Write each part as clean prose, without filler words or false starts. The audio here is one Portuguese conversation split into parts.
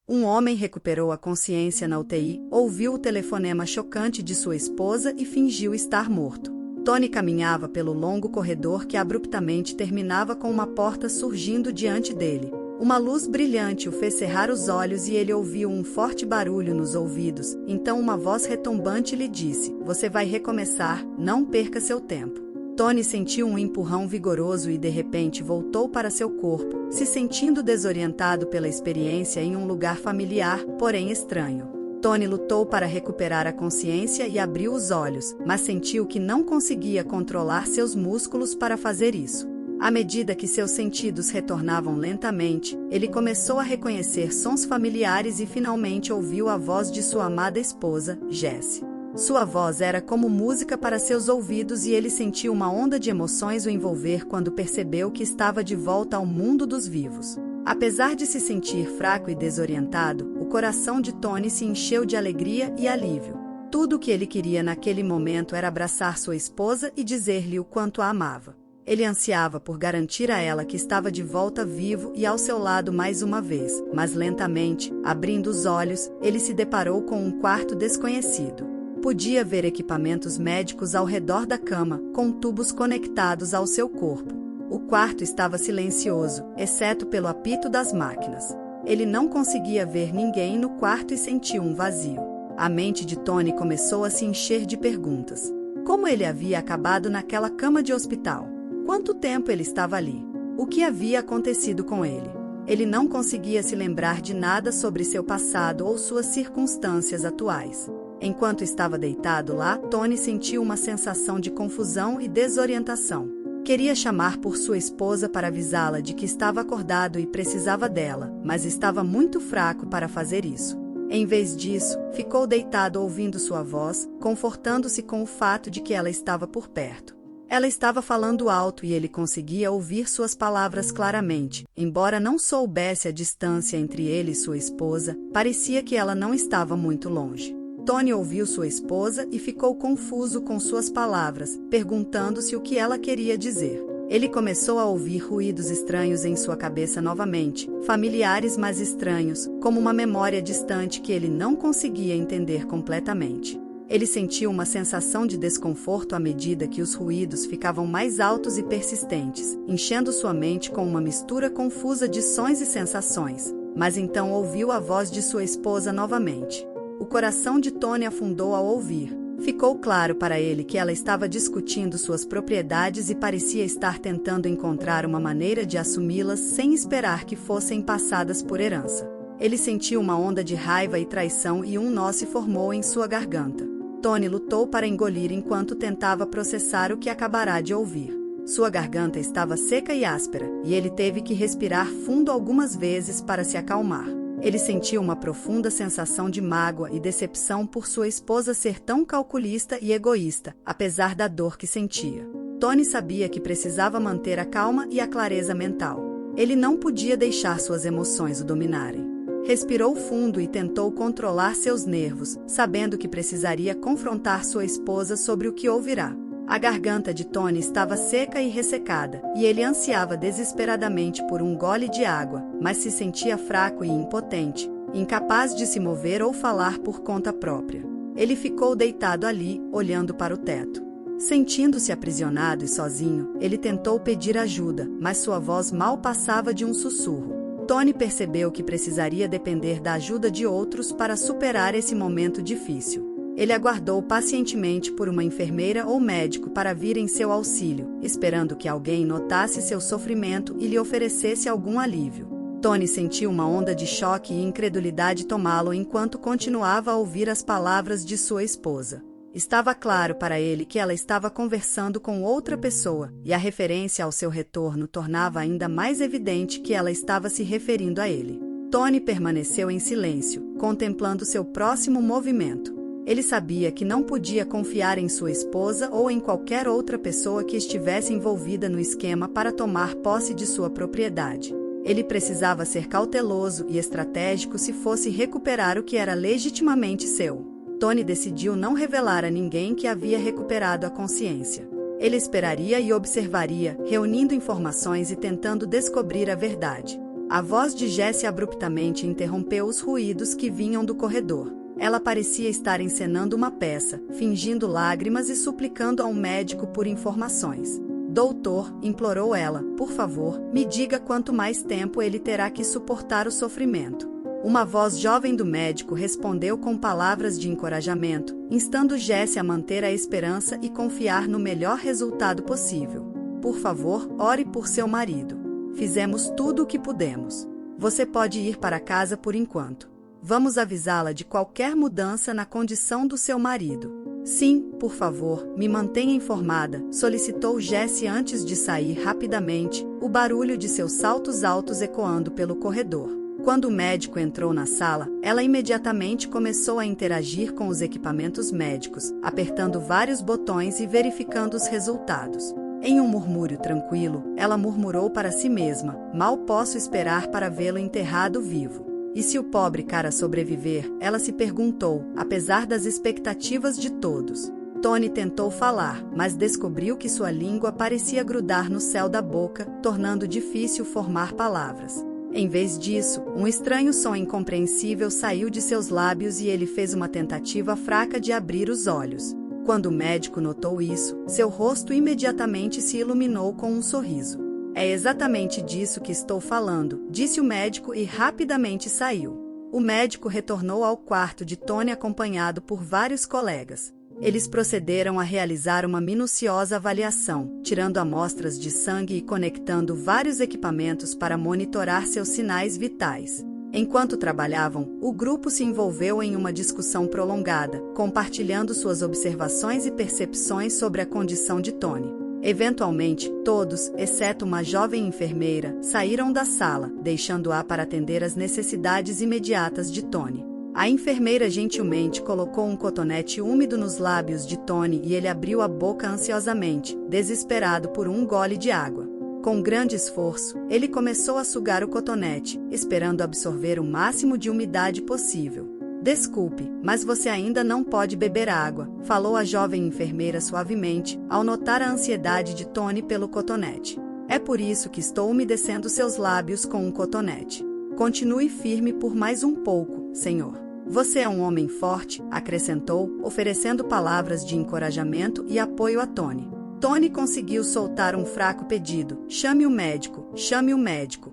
Um homem recuperou a consciência na UTI, ouviu o telefonema chocante de sua esposa e fingiu estar morto. Tony caminhava pelo longo corredor que abruptamente terminava com uma porta surgindo diante dele. Uma luz brilhante o fez cerrar os olhos e ele ouviu um forte barulho nos ouvidos. Então uma voz retumbante lhe disse: "Você vai recomeçar, não perca seu tempo." Tony sentiu um empurrão vigoroso e de repente voltou para seu corpo, se sentindo desorientado pela experiência em um lugar familiar, porém estranho. Tony lutou para recuperar a consciência e abriu os olhos, mas sentiu que não conseguia controlar seus músculos para fazer isso. À medida que seus sentidos retornavam lentamente, ele começou a reconhecer sons familiares e finalmente ouviu a voz de sua amada esposa, Jessie. Sua voz era como música para seus ouvidos e ele sentiu uma onda de emoções o envolver quando percebeu que estava de volta ao mundo dos vivos. Apesar de se sentir fraco e desorientado, o coração de Tony se encheu de alegria e alívio. Tudo o que ele queria naquele momento era abraçar sua esposa e dizer-lhe o quanto a amava. Ele ansiava por garantir a ela que estava de volta vivo e ao seu lado mais uma vez, mas lentamente, abrindo os olhos, ele se deparou com um quarto desconhecido. Podia ver equipamentos médicos ao redor da cama, com tubos conectados ao seu corpo. O quarto estava silencioso, exceto pelo apito das máquinas. Ele não conseguia ver ninguém no quarto e sentiu um vazio. A mente de Tony começou a se encher de perguntas. Como ele havia acabado naquela cama de hospital? Quanto tempo ele estava ali? O que havia acontecido com ele? Ele não conseguia se lembrar de nada sobre seu passado ou suas circunstâncias atuais. Enquanto estava deitado lá, Tony sentiu uma sensação de confusão e desorientação. Queria chamar por sua esposa para avisá-la de que estava acordado e precisava dela, mas estava muito fraco para fazer isso. Em vez disso, ficou deitado ouvindo sua voz, confortando-se com o fato de que ela estava por perto. Ela estava falando alto e ele conseguia ouvir suas palavras claramente. Embora não soubesse a distância entre ele e sua esposa, parecia que ela não estava muito longe. Tony ouviu sua esposa e ficou confuso com suas palavras, perguntando-se o que ela queria dizer. Ele começou a ouvir ruídos estranhos em sua cabeça novamente, familiares mas estranhos, como uma memória distante que ele não conseguia entender completamente. Ele sentiu uma sensação de desconforto à medida que os ruídos ficavam mais altos e persistentes, enchendo sua mente com uma mistura confusa de sons e sensações. Mas então ouviu a voz de sua esposa novamente. O coração de Tony afundou ao ouvir. Ficou claro para ele que ela estava discutindo suas propriedades e parecia estar tentando encontrar uma maneira de assumi-las sem esperar que fossem passadas por herança. Ele sentiu uma onda de raiva e traição e um nó se formou em sua garganta. Tony lutou para engolir enquanto tentava processar o que acabará de ouvir. Sua garganta estava seca e áspera, e ele teve que respirar fundo algumas vezes para se acalmar. Ele sentiu uma profunda sensação de mágoa e decepção por sua esposa ser tão calculista e egoísta, apesar da dor que sentia. Tony sabia que precisava manter a calma e a clareza mental. Ele não podia deixar suas emoções o dominarem. Respirou fundo e tentou controlar seus nervos, sabendo que precisaria confrontar sua esposa sobre o que ouvirá. A garganta de Tony estava seca e ressecada, e ele ansiava desesperadamente por um gole de água, mas se sentia fraco e impotente, incapaz de se mover ou falar por conta própria. Ele ficou deitado ali, olhando para o teto. Sentindo-se aprisionado e sozinho, ele tentou pedir ajuda, mas sua voz mal passava de um sussurro. Tony percebeu que precisaria depender da ajuda de outros para superar esse momento difícil. Ele aguardou pacientemente por uma enfermeira ou médico para vir em seu auxílio, esperando que alguém notasse seu sofrimento e lhe oferecesse algum alívio. Tony sentiu uma onda de choque e incredulidade tomá-lo enquanto continuava a ouvir as palavras de sua esposa. Estava claro para ele que ela estava conversando com outra pessoa, e a referência ao seu retorno tornava ainda mais evidente que ela estava se referindo a ele. Tony permaneceu em silêncio, contemplando seu próximo movimento. Ele sabia que não podia confiar em sua esposa ou em qualquer outra pessoa que estivesse envolvida no esquema para tomar posse de sua propriedade. Ele precisava ser cauteloso e estratégico se fosse recuperar o que era legitimamente seu. Tony decidiu não revelar a ninguém que havia recuperado a consciência. Ele esperaria e observaria, reunindo informações e tentando descobrir a verdade. A voz de Jessie abruptamente interrompeu os ruídos que vinham do corredor. Ela parecia estar encenando uma peça, fingindo lágrimas e suplicando ao médico por informações. Doutor, implorou ela, por favor, me diga quanto mais tempo ele terá que suportar o sofrimento. Uma voz jovem do médico respondeu com palavras de encorajamento, instando Jessie a manter a esperança e confiar no melhor resultado possível. Por favor, ore por seu marido. Fizemos tudo o que pudemos. Você pode ir para casa por enquanto. Vamos avisá-la de qualquer mudança na condição do seu marido. Sim, por favor, me mantenha informada, solicitou Jessie antes de sair rapidamente, o barulho de seus saltos altos ecoando pelo corredor. Quando o médico entrou na sala, ela imediatamente começou a interagir com os equipamentos médicos, apertando vários botões e verificando os resultados. Em um murmúrio tranquilo, ela murmurou para si mesma, mal posso esperar para vê-lo enterrado vivo. E se o pobre cara sobreviver, ela se perguntou, apesar das expectativas de todos. Tony tentou falar, mas descobriu que sua língua parecia grudar no céu da boca, tornando difícil formar palavras. Em vez disso, um estranho som incompreensível saiu de seus lábios e ele fez uma tentativa fraca de abrir os olhos. Quando o médico notou isso, seu rosto imediatamente se iluminou com um sorriso. É exatamente disso que estou falando, disse o médico e rapidamente saiu. O médico retornou ao quarto de Tony acompanhado por vários colegas. Eles procederam a realizar uma minuciosa avaliação, tirando amostras de sangue e conectando vários equipamentos para monitorar seus sinais vitais. Enquanto trabalhavam, o grupo se envolveu em uma discussão prolongada, compartilhando suas observações e percepções sobre a condição de Tony. Eventualmente, todos, exceto uma jovem enfermeira, saíram da sala, deixando-a para atender às necessidades imediatas de Tony. A enfermeira gentilmente colocou um cotonete úmido nos lábios de Tony e ele abriu a boca ansiosamente, desesperado por um gole de água. Com grande esforço, ele começou a sugar o cotonete, esperando absorver o máximo de umidade possível. Desculpe, mas você ainda não pode beber água, falou a jovem enfermeira suavemente, ao notar a ansiedade de Tony pelo cotonete. É por isso que estou umedecendo seus lábios com um cotonete. Continue firme por mais um pouco, senhor. Você é um homem forte, acrescentou, oferecendo palavras de encorajamento e apoio a Tony. Tony conseguiu soltar um fraco pedido. Chame o médico,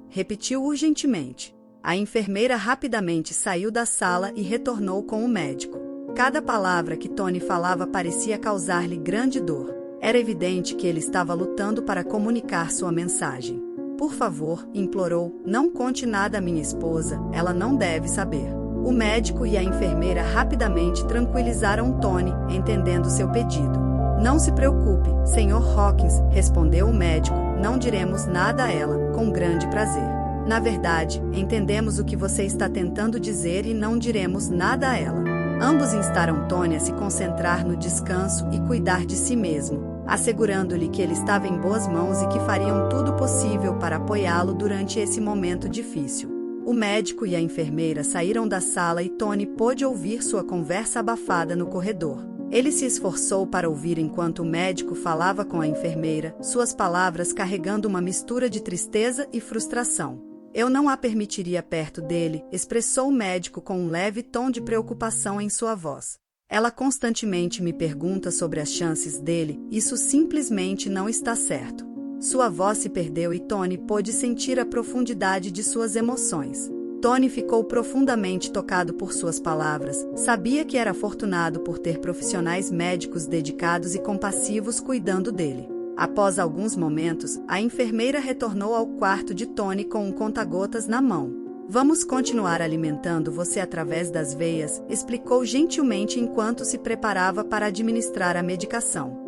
repetiu urgentemente. A enfermeira rapidamente saiu da sala e retornou com o médico. Cada palavra que Tony falava parecia causar-lhe grande dor. Era evidente que ele estava lutando para comunicar sua mensagem. Por favor, implorou, não conte nada à minha esposa, ela não deve saber. O médico e a enfermeira rapidamente tranquilizaram Tony, entendendo seu pedido. Não se preocupe, Sr. Hawkins, respondeu o médico, não diremos nada a ela, com grande prazer. Na verdade, entendemos o que você está tentando dizer e não diremos nada a ela. Ambos instaram Tony a se concentrar no descanso e cuidar de si mesmo, assegurando-lhe que ele estava em boas mãos e que fariam tudo possível para apoiá-lo durante esse momento difícil. O médico e a enfermeira saíram da sala e Tony pôde ouvir sua conversa abafada no corredor. Ele se esforçou para ouvir enquanto o médico falava com a enfermeira, suas palavras carregando uma mistura de tristeza e frustração. Eu não a permitiria perto dele, expressou o médico com um leve tom de preocupação em sua voz. Ela constantemente me pergunta sobre as chances dele, isso simplesmente não está certo. Sua voz se perdeu e Tony pôde sentir a profundidade de suas emoções. Tony ficou profundamente tocado por suas palavras, sabia que era afortunado por ter profissionais médicos dedicados e compassivos cuidando dele. Após alguns momentos, a enfermeira retornou ao quarto de Tony com um conta-gotas na mão. Vamos continuar alimentando você através das veias, explicou gentilmente enquanto se preparava para administrar a medicação.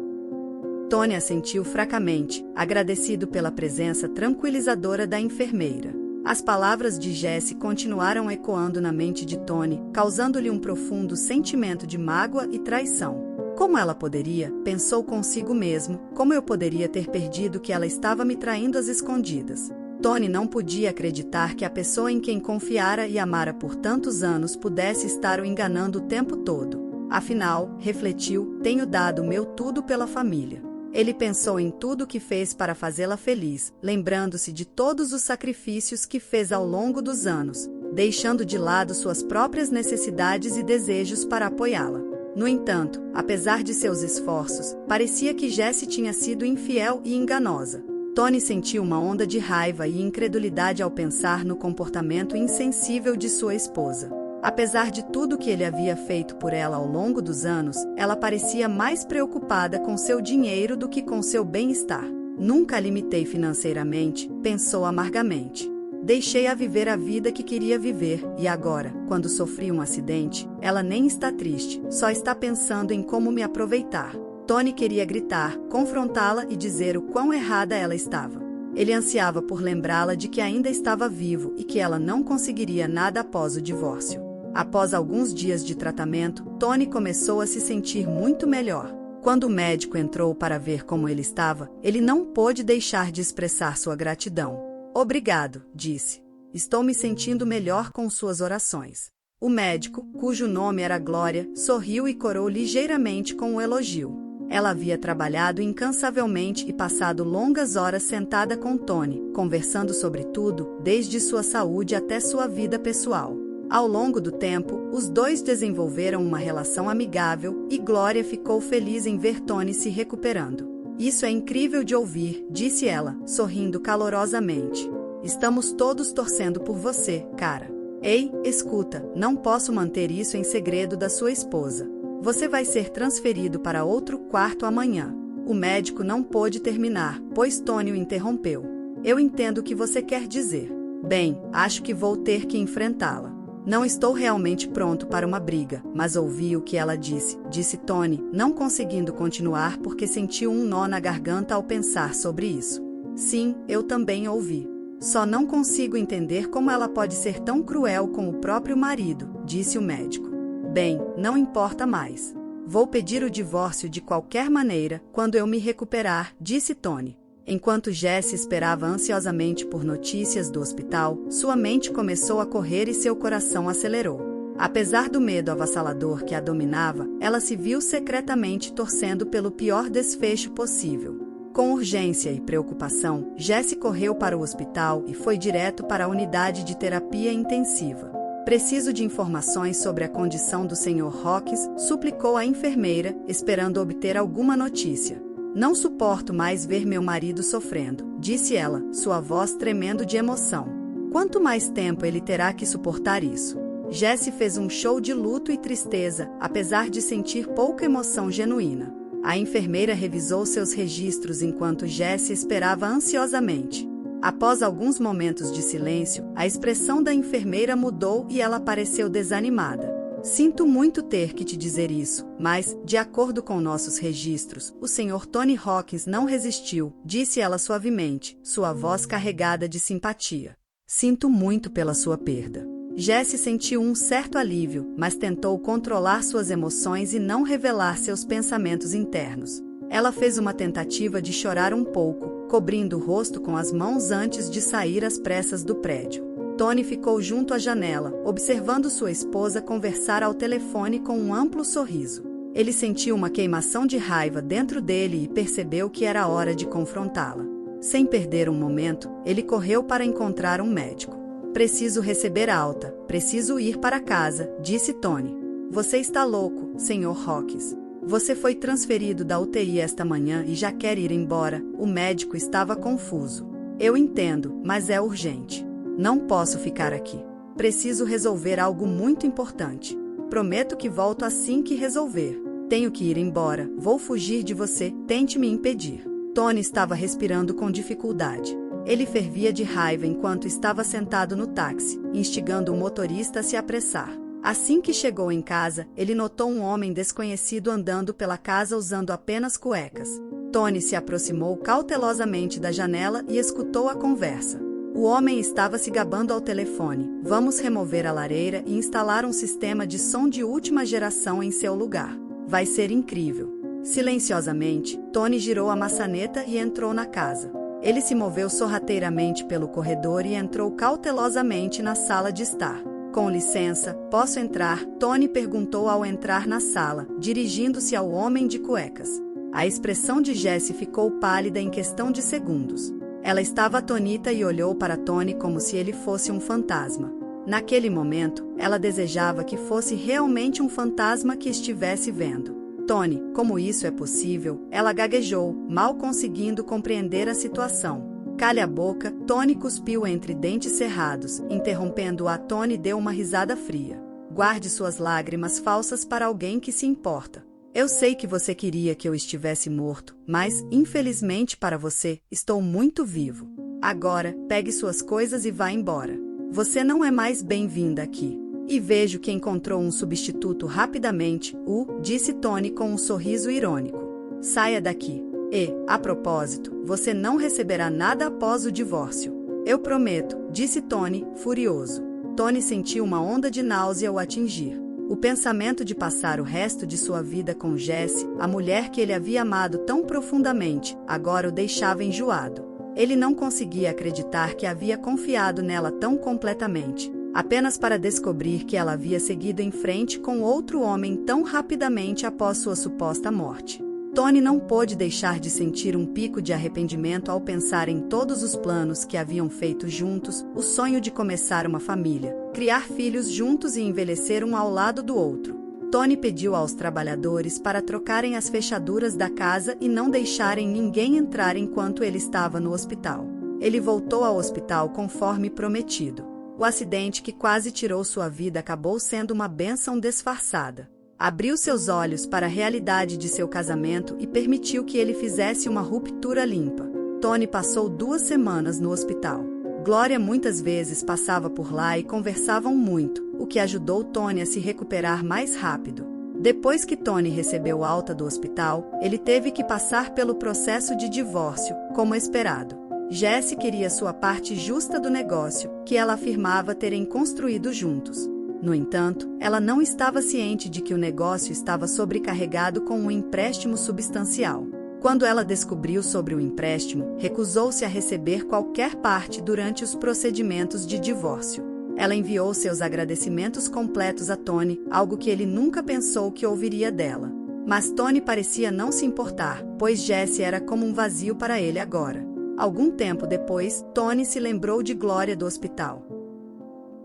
Tony assentiu fracamente, agradecido pela presença tranquilizadora da enfermeira. As palavras de Jessie continuaram ecoando na mente de Tony, causando-lhe um profundo sentimento de mágoa e traição. Como ela poderia, pensou consigo mesmo, como eu poderia ter perdido que ela estava me traindo às escondidas? Tony não podia acreditar que a pessoa em quem confiara e amara por tantos anos pudesse estar o enganando o tempo todo. Afinal, refletiu, tenho dado o meu tudo pela família. Ele pensou em tudo o que fez para fazê-la feliz, lembrando-se de todos os sacrifícios que fez ao longo dos anos, deixando de lado suas próprias necessidades e desejos para apoiá-la. No entanto, apesar de seus esforços, parecia que Jessie tinha sido infiel e enganosa. Tony sentiu uma onda de raiva e incredulidade ao pensar no comportamento insensível de sua esposa. Apesar de tudo que ele havia feito por ela ao longo dos anos, ela parecia mais preocupada com seu dinheiro do que com seu bem-estar. Nunca a limitei financeiramente, pensou amargamente. Deixei-a viver a vida que queria viver, e agora, quando sofri um acidente, ela nem está triste, só está pensando em como me aproveitar. Tony queria gritar, confrontá-la e dizer o quão errada ela estava. Ele ansiava por lembrá-la de que ainda estava vivo e que ela não conseguiria nada após o divórcio. Após alguns dias de tratamento, Tony começou a se sentir muito melhor. Quando o médico entrou para ver como ele estava, ele não pôde deixar de expressar sua gratidão. Obrigado, disse. Estou me sentindo melhor com suas orações. O médico, cujo nome era Glória, sorriu e corou ligeiramente com o elogio. Ela havia trabalhado incansavelmente e passado longas horas sentada com Tony, conversando sobre tudo, desde sua saúde até sua vida pessoal. Ao longo do tempo, os dois desenvolveram uma relação amigável e Glória ficou feliz em ver Tony se recuperando. Isso é incrível de ouvir, disse ela, sorrindo calorosamente. Estamos todos torcendo por você, cara. Ei, escuta, não posso manter isso em segredo da sua esposa. Você vai ser transferido para outro quarto amanhã. O médico não pôde terminar, pois Tony o interrompeu. Eu entendo o que você quer dizer. Bem, acho que vou ter que enfrentá-la. Não estou realmente pronto para uma briga, mas ouvi o que ela disse Tony, não conseguindo continuar porque sentiu um nó na garganta ao pensar sobre isso. Sim, eu também ouvi. Só não consigo entender como ela pode ser tão cruel com o próprio marido, disse o médico. Bem, não importa mais. Vou pedir o divórcio de qualquer maneira, quando eu me recuperar, disse Tony. Enquanto Jessie esperava ansiosamente por notícias do hospital, sua mente começou a correr e seu coração acelerou. Apesar do medo avassalador que a dominava, ela se viu secretamente torcendo pelo pior desfecho possível. Com urgência e preocupação, Jessie correu para o hospital e foi direto para a unidade de terapia intensiva. Preciso de informações sobre a condição do Sr. Hawkins, suplicou a enfermeira, esperando obter alguma notícia. Não suporto mais ver meu marido sofrendo, disse ela, sua voz tremendo de emoção. Quanto mais tempo ele terá que suportar isso? Jessie fez um show de luto e tristeza, apesar de sentir pouca emoção genuína. A enfermeira revisou seus registros enquanto Jessie esperava ansiosamente. Após alguns momentos de silêncio, a expressão da enfermeira mudou e ela pareceu desanimada. Sinto muito ter que te dizer isso, mas, de acordo com nossos registros, o Sr. Tony Hawkins não resistiu, disse ela suavemente, sua voz carregada de simpatia. Sinto muito pela sua perda. Jessie sentiu um certo alívio, mas tentou controlar suas emoções e não revelar seus pensamentos internos. Ela fez uma tentativa de chorar um pouco, cobrindo o rosto com as mãos antes de sair às pressas do prédio. Tony ficou junto à janela, observando sua esposa conversar ao telefone com um amplo sorriso. Ele sentiu uma queimação de raiva dentro dele e percebeu que era hora de confrontá-la. Sem perder um momento, ele correu para encontrar um médico. Preciso receber alta, preciso ir para casa, disse Tony. Você está louco, Sr. Hawkins. Você foi transferido da UTI esta manhã e já quer ir embora. O médico estava confuso. Eu entendo, mas é urgente. Não posso ficar aqui. Preciso resolver algo muito importante. Prometo que volto assim que resolver. Tenho que ir embora. Vou fugir de você. Tente me impedir. Tony estava respirando com dificuldade. Ele fervia de raiva enquanto estava sentado no táxi, instigando o motorista a se apressar. Assim que chegou em casa, ele notou um homem desconhecido andando pela casa usando apenas cuecas. Tony se aproximou cautelosamente da janela e escutou a conversa. O homem estava se gabando ao telefone. Vamos remover a lareira e instalar um sistema de som de última geração em seu lugar. Vai ser incrível. Silenciosamente, Tony girou a maçaneta e entrou na casa. Ele se moveu sorrateiramente pelo corredor e entrou cautelosamente na sala de estar. Com licença, posso entrar? Tony perguntou ao entrar na sala, dirigindo-se ao homem de cuecas. A expressão de Jessie ficou pálida em questão de segundos. Ela estava atônita e olhou para Tony como se ele fosse um fantasma. Naquele momento, ela desejava que fosse realmente um fantasma que estivesse vendo. Tony, como isso é possível? Ela gaguejou, mal conseguindo compreender a situação. Calha a boca, Tony cuspiu entre dentes cerrados, interrompendo-a. Tony deu uma risada fria. Guarde suas lágrimas falsas para alguém que se importa. Eu sei que você queria que eu estivesse morto, mas, infelizmente para você, estou muito vivo. Agora, pegue suas coisas e vá embora. Você não é mais bem-vinda aqui. E vejo que encontrou um substituto rapidamente, disse Tony com um sorriso irônico. Saia daqui. E, a propósito, você não receberá nada após o divórcio. Eu prometo, disse Tony, furioso. Tony sentiu uma onda de náusea o atingir. O pensamento de passar o resto de sua vida com Jessie, a mulher que ele havia amado tão profundamente, agora o deixava enjoado. Ele não conseguia acreditar que havia confiado nela tão completamente, apenas para descobrir que ela havia seguido em frente com outro homem tão rapidamente após sua suposta morte. Tony não pôde deixar de sentir um pico de arrependimento ao pensar em todos os planos que haviam feito juntos, o sonho de começar uma família, criar filhos juntos e envelhecer um ao lado do outro. Tony pediu aos trabalhadores para trocarem as fechaduras da casa e não deixarem ninguém entrar enquanto ele estava no hospital. Ele voltou ao hospital conforme prometido. O acidente que quase tirou sua vida acabou sendo uma bênção disfarçada. Abriu seus olhos para a realidade de seu casamento e permitiu que ele fizesse uma ruptura limpa. Tony passou 2 semanas no hospital. Glória muitas vezes passava por lá e conversavam muito, o que ajudou Tony a se recuperar mais rápido. Depois que Tony recebeu alta do hospital, ele teve que passar pelo processo de divórcio, como esperado. Jessie queria sua parte justa do negócio, que ela afirmava terem construído juntos. No entanto, ela não estava ciente de que o negócio estava sobrecarregado com um empréstimo substancial. Quando ela descobriu sobre o empréstimo, recusou-se a receber qualquer parte durante os procedimentos de divórcio. Ela enviou seus agradecimentos completos a Tony, algo que ele nunca pensou que ouviria dela. Mas Tony parecia não se importar, pois Jessie era como um vazio para ele agora. Algum tempo depois, Tony se lembrou de Glória do hospital.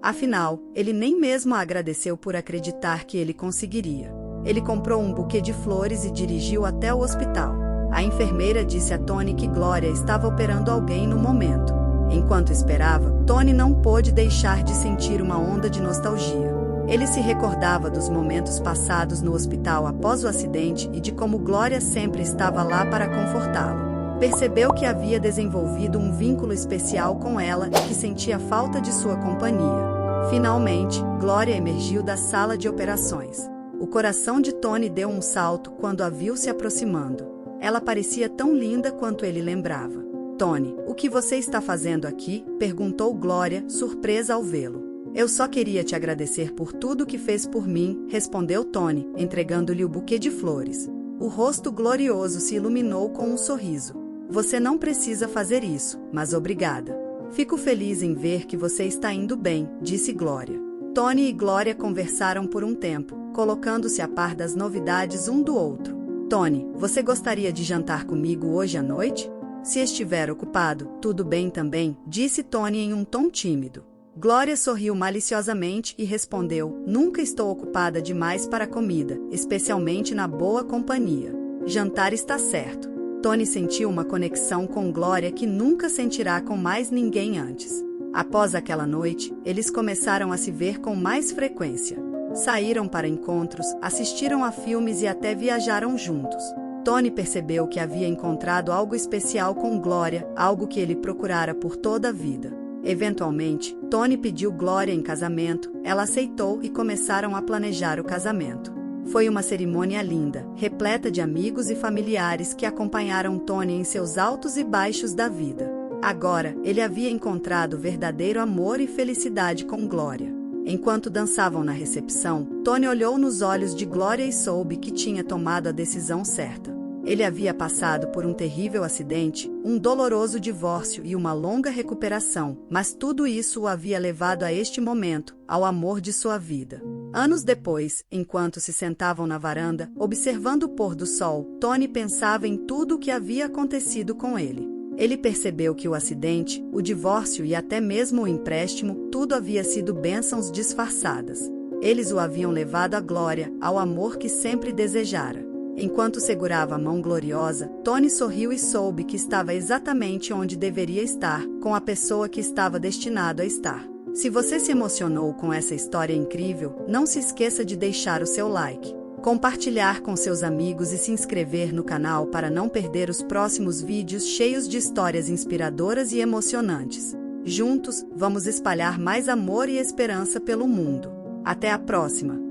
Afinal, ele nem mesmo a agradeceu por acreditar que ele conseguiria. Ele comprou um buquê de flores e dirigiu até o hospital. A enfermeira disse a Tony que Glória estava operando alguém no momento. Enquanto esperava, Tony não pôde deixar de sentir uma onda de nostalgia. Ele se recordava dos momentos passados no hospital após o acidente e de como Glória sempre estava lá para confortá-lo. Percebeu que havia desenvolvido um vínculo especial com ela e que sentia falta de sua companhia. Finalmente, Glória emergiu da sala de operações. O coração de Tony deu um salto quando a viu se aproximando. Ela parecia tão linda quanto ele lembrava. Tony, o que você está fazendo aqui? Perguntou Glória, surpresa ao vê-lo. Eu só queria te agradecer por tudo que fez por mim, respondeu Tony, entregando-lhe o buquê de flores. O rosto glorioso se iluminou com um sorriso. Você não precisa fazer isso, mas obrigada. Fico feliz em ver que você está indo bem, disse Glória. Tony e Glória conversaram por um tempo, colocando-se a par das novidades um do outro. Tony, você gostaria de jantar comigo hoje à noite? Se estiver ocupado, tudo bem também, disse Tony em um tom tímido. Glória sorriu maliciosamente e respondeu, nunca estou ocupada demais para comida, especialmente na boa companhia. Jantar está certo. Tony sentiu uma conexão com Glória que nunca sentirá com mais ninguém antes. Após aquela noite, eles começaram a se ver com mais frequência. Saíram para encontros, assistiram a filmes e até viajaram juntos. Tony percebeu que havia encontrado algo especial com Glória, algo que ele procurara por toda a vida. Eventualmente, Tony pediu Glória em casamento, ela aceitou e começaram a planejar o casamento. Foi uma cerimônia linda, repleta de amigos e familiares que acompanharam Tony em seus altos e baixos da vida. Agora, ele havia encontrado verdadeiro amor e felicidade com Glória. Enquanto dançavam na recepção, Tony olhou nos olhos de Glória e soube que tinha tomado a decisão certa. Ele havia passado por um terrível acidente, um doloroso divórcio e uma longa recuperação, mas tudo isso o havia levado a este momento, ao amor de sua vida. Anos depois, enquanto se sentavam na varanda, observando o pôr do sol, Tony pensava em tudo o que havia acontecido com ele. Ele percebeu que o acidente, o divórcio e até mesmo o empréstimo, tudo havia sido bênçãos disfarçadas. Eles o haviam levado à glória, ao amor que sempre desejara. Enquanto segurava a mão gloriosa, Tony sorriu e soube que estava exatamente onde deveria estar, com a pessoa que estava destinado a estar. Se você se emocionou com essa história incrível, não se esqueça de deixar o seu like, compartilhar com seus amigos e se inscrever no canal para não perder os próximos vídeos cheios de histórias inspiradoras e emocionantes. Juntos, vamos espalhar mais amor e esperança pelo mundo. Até a próxima!